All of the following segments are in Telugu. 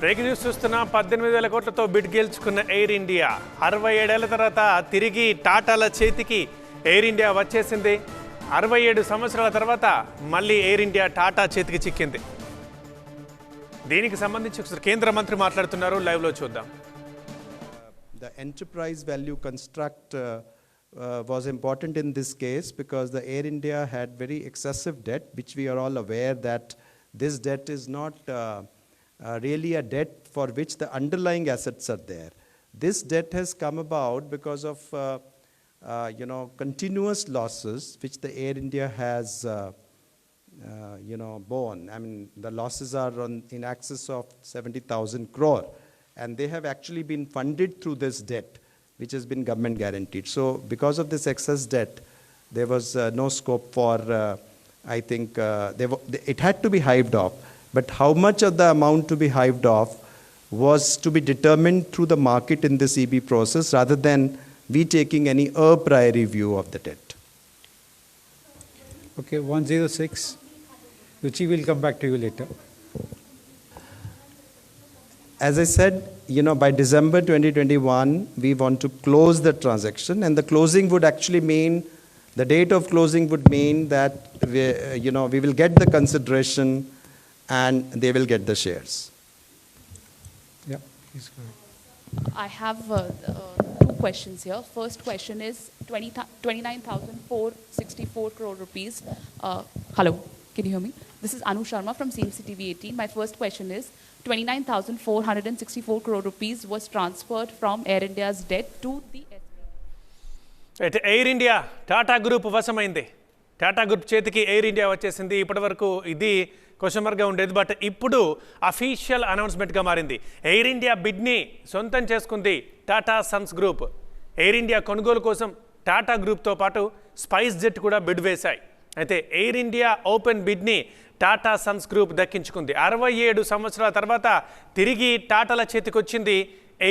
బ్రేకింగ్ న్యూస్ చూస్తున్నా 18,000 కోట్లతో బిడ్ గెలుచుకున్న ఎయిర్ ఇండియా 67 ఏళ్ల తర్వాత తిరిగి టాటాల చేతికి ఎయిర్ ఇండియా వచ్చేసింది. 67 సంవత్సరాల తర్వాత మళ్ళీ ఎయిర్ ఇండియా టాటా చేతికి చిక్కింది. దీనికి సంబంధించి కేంద్ర మంత్రి మాట్లాడుతున్నారు, లైవ్ లో చూద్దాం. The enterprise value construct was important in this case because the Air India had very excessive debt, which we are all aware that this debt is not really a debt for which the underlying assets are there. This debt has come about because of continuous losses which the Air India has borne. I mean, the losses are in excess of 70,000 crore, and they have actually been funded through this debt which has been government guaranteed. So because of this excess debt, there was no scope for, I think, it had to be hived off. But how much of the amount to be hived off was to be determined through the market in this EB process rather than we taking any a priori view of the debt. Okay, 106. Ruchi will come back to you later. As I said, by December 2021, we want to close the transaction, and the closing would actually mean, the date of closing would mean that we will get the consideration and they will get the shares. Yeah, please go ahead. I have two questions here. First question is 29,464 crore rupees. Hello, can you hear me? This is Anu Sharma from CMC TV 18. My first question is 29,464 crore rupees was transferred from Air India's debt to the అయితే ఎయిర్ ఇండియా టాటా గ్రూప్ వశమైంది. టాటా గ్రూప్ చేతికి ఎయిర్ ఇండియా వచ్చేసింది. ఇప్పటివరకు ఇది క్వశ్చన్ మార్క్గా ఉండేది, బట్ ఇప్పుడు అఫీషియల్ అనౌన్స్మెంట్గా మారింది. ఎయిర్ ఇండియా బిడ్ని సొంతం చేసుకుంది టాటా సన్స్ గ్రూప్. ఎయిర్ ఇండియా కొనుగోలు కోసం టాటా గ్రూప్తో పాటు స్పైస్ జెట్ కూడా బిడ్ వేశాయి. అయితే ఎయిర్ ఇండియా ఓపెన్ బిడ్ని టాటా సన్స్ గ్రూప్ దక్కించుకుంది. 67 సంవత్సరాల తర్వాత తిరిగి టాటాల చేతికి వచ్చింది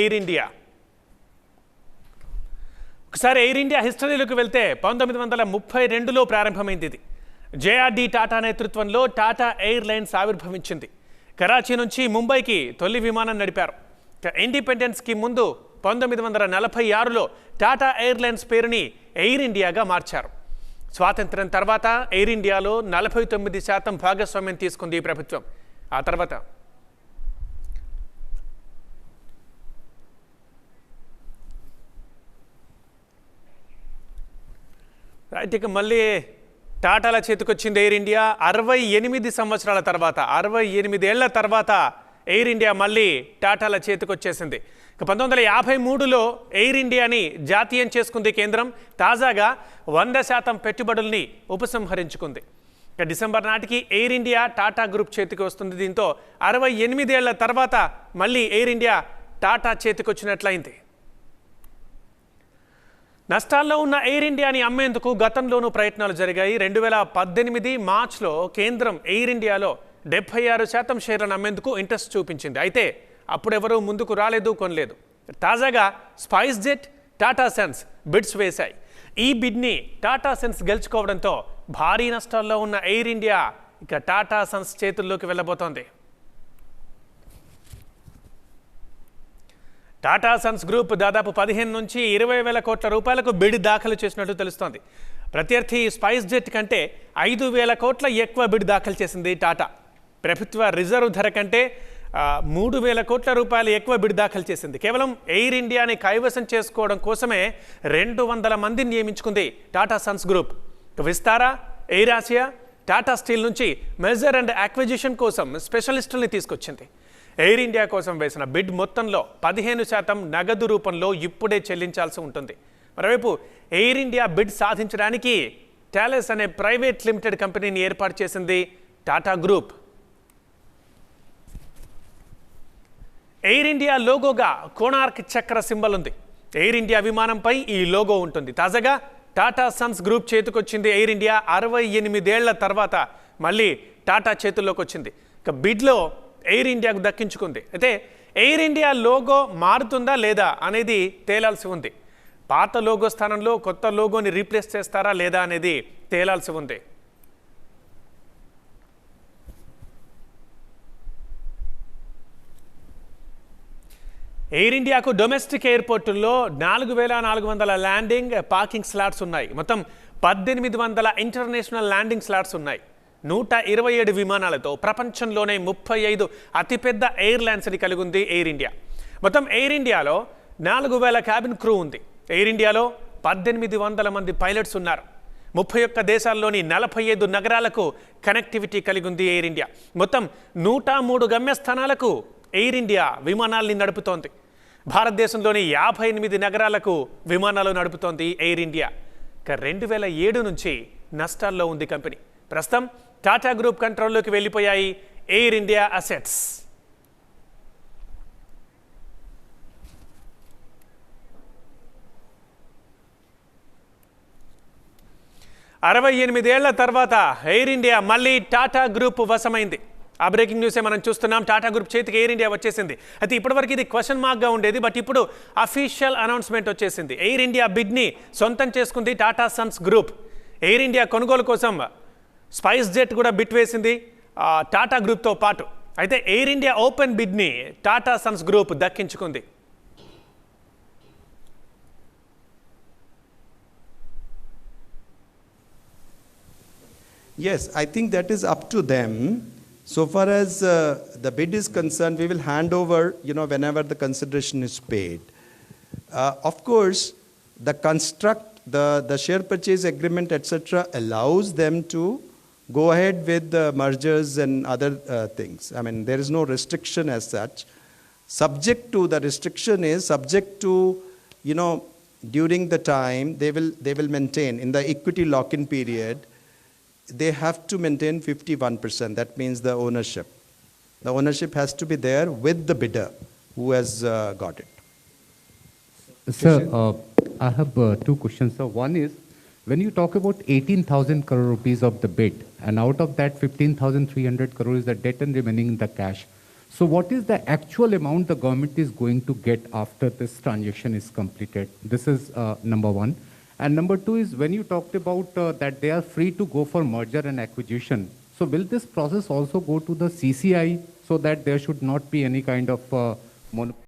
ఎయిర్ ఇండియా. ఒకసారి ఎయిర్ ఇండియా హిస్టరీలోకి వెళ్తే 1932లో ప్రారంభమైంది. ఇది జేఆర్డీ టాటా నేతృత్వంలో టాటా ఎయిర్లైన్స్ ఆవిర్భవించింది. కరాచీ నుంచి ముంబైకి తొలి విమానం నడిపారు. ఇండిపెండెన్స్కి ముందు 1946లో టాటా ఎయిర్లైన్స్ పేరుని ఎయిర్ ఇండియాగా మార్చారు. స్వాతంత్ర్యం తర్వాత ఎయిర్ ఇండియాలో 49% భాగస్వామ్యం తీసుకుంది ఈ ప్రభుత్వం. ఆ తర్వాత రైట్కి మళ్ళీ టాటాల చేతికొచ్చింది ఎయిర్ ఇండియా. 68 సంవత్సరాల తర్వాత, 68 ఏళ్ల తర్వాత ఎయిర్ ఇండియా మళ్ళీ టాటాల చేతికొచ్చేసింది. 1953లో ఎయిర్ ఇండియాని జాతీయం చేసుకుంది కేంద్రం. తాజాగా 100% పెట్టుబడుల్ని ఉపసంహరించుకుంది. డిసెంబర్ నాటికి ఎయిర్ ఇండియా టాటా గ్రూప్ చేతికి వస్తుంది. దీంతో 68 ఏళ్ల తర్వాత మళ్ళీ ఎయిర్ ఇండియా టాటా చేతికొచ్చినట్లయింది. నష్టాల్లో ఉన్న ఎయిర్ ఇండియాని అమ్మేందుకు గతంలోనూ ప్రయత్నాలు జరిగాయి. 2018 మార్చ్లో కేంద్రం ఎయిర్ ఇండియాలో 76% షేర్లను అమ్మేందుకు ఇంట్రెస్ట్ చూపించింది. అయితే అప్పుడెవరూ ముందుకు రాలేదు, కొనలేదు. తాజాగా స్పైస్ జెట్, టాటా సన్స్ బిడ్స్ వేశాయి. ఈ బిడ్ని టాటా సన్స్ గెలుచుకోవడంతో భారీ నష్టాల్లో ఉన్న ఎయిర్ ఇండియా ఇక టాటా సన్స్ చేతుల్లోకి వెళ్ళబోతోంది. టాటా సన్స్ గ్రూప్ దాదాపు 15 నుంచి 20,000 కోట్ల రూపాయలకు బిడ్ దాఖలు చేసినట్టు తెలుస్తోంది. ప్రత్యర్థి స్పైస్ జెట్ కంటే 5,000 కోట్ల ఎక్కువ బిడ్ దాఖలు చేసింది టాటా. ప్రభుత్వ రిజర్వ్ ధర కంటే 3,000 కోట్ల రూపాయలు ఎక్కువ బిడ్ దాఖలు చేసింది. కేవలం ఎయిర్ ఇండియాని కైవసం చేసుకోవడం కోసమే 200 మందిని నియమించుకుంది Tata Sons group. Vistara, AirAsia, Tata steel నుంచి మెజర్ అండ్ అక్విజిషన్ కోసం స్పెషలిస్టుల్ని తీసుకొచ్చింది. ఎయిర్ ఇండియా కోసం వేసిన బిడ్ మొత్తంలో 15% నగదు రూపంలో ఇప్పుడే చెల్లించాల్సి ఉంటుంది. మరోవైపు ఎయిర్ ఇండియా బిడ్ సాధించడానికి టాలెస్ అనే ప్రైవేట్ లిమిటెడ్ కంపెనీని ఏర్పాటు చేసింది టాటా గ్రూప్. ఎయిర్ ఇండియా లోగోగా కోణార్క్ చక్ర సింబల్ ఉంది. ఎయిర్ ఇండియా విమానంపై ఈ లోగో ఉంటుంది. తాజాగా టాటా సన్స్ గ్రూప్ చేతికొచ్చింది ఎయిర్ ఇండియా. 68 ఏళ్ల తర్వాత మళ్ళీ టాటా చేతుల్లోకి వచ్చింది. ఇక బిడ్లో ఎయిర్ ఇండియాకు దక్కించుకుంది. అయితే ఎయిర్ ఇండియా లోగో మారుతుందా లేదా అనేది తేలాల్సి ఉంది. పాత లోగో స్థానంలో కొత్త లోగోని రీప్లేస్ చేస్తారా లేదా అనేది తేలాల్సి ఉంది. ఎయిర్ ఇండియాకు డొమెస్టిక్ ఎయిర్పోర్టుల్లో 4,400 ల్యాండింగ్ పార్కింగ్ స్లాట్స్ ఉన్నాయి. మొత్తం 1,800 ఇంటర్నేషనల్ ల్యాండింగ్ స్లాట్స్ ఉన్నాయి. 127 విమానాలతో ప్రపంచంలోనే 35 అతిపెద్ద ఎయిర్లైన్స్ని కలిగి ఉంది ఎయిర్ ఇండియా. మొత్తం ఎయిర్ ఇండియాలో 4,000 క్యాబిన్ క్రూ ఉంది. ఎయిర్ ఇండియాలో 1,800 మంది పైలట్స్ ఉన్నారు. 31 దేశాల్లోని 45 నగరాలకు కనెక్టివిటీ కలిగి ఉంది ఎయిర్ ఇండియా. మొత్తం 103 గమ్యస్థానాలకు ఎయిర్ ఇండియా విమానాల్ని నడుపుతోంది. భారతదేశంలోని 58 నగరాలకు విమానాలు నడుపుతోంది ఎయిర్ ఇండియా. 2007 నుంచి నష్టాల్లో ఉంది కంపెనీ. ప్రస్తుతం టాటా గ్రూప్ కంట్రోల్లోకి వెళ్ళిపోయాయి ఎయిర్ ఇండియా అసెట్స్. అరవై 8 ఏళ్ల తర్వాత ఎయిర్ ఇండియా మళ్ళీ టాటా గ్రూప్ వశమైంది. ఆ బ్రేకింగ్ న్యూసే మనం చూస్తున్నాం. టాటా గ్రూప్ చేతికి ఎయిర్ ఇండియా వచ్చేసింది. అయితే ఇప్పటివరకు ఇది క్వశ్చన్ మార్క్గా ఉండేది, బట్ ఇప్పుడు అఫీషియల్ అనౌన్స్మెంట్ వచ్చేసింది. ఎయిర్ ఇండియా బిడ్ని సొంతం చేసుకుంది టాటా సన్స్ గ్రూప్. ఎయిర్ ఇండియా కొనుగోలు కోసం స్పైస్ జెట్ కూడా బిట్ వేసింది టాటా గ్రూప్తో పాటు. అయితే ఎయిర్ ఇండియా ఓపెన్ బిడ్ని టాటా సన్స్ గ్రూప్ దక్కించుకుంది. Yes, I think that is up to them. So far as the bid is concerned, we will hand over, whenever the consideration is paid. Of course, the construct, the share purchase agreement, etc., allows them to go ahead with the mergers and other things. I mean, there is no restriction as such. Subject to the restriction is subject to, during the time they will maintain in the equity lock-in period. They have to maintain 51%. That means the ownership. The ownership has to be there with the bidder who has got it. Sir, I have two questions. Sir, one is, when you talk about 18,000 crore rupees of the bid, and out of that 15,300 crore is the debt and remaining in the cash. So what is the actual amount the government is going to get after this transaction is completed? This is number one. And number two is, when you talked about that they are free to go for merger and acquisition, so will this process also go to the CCI so that there should not be any kind of monopoly?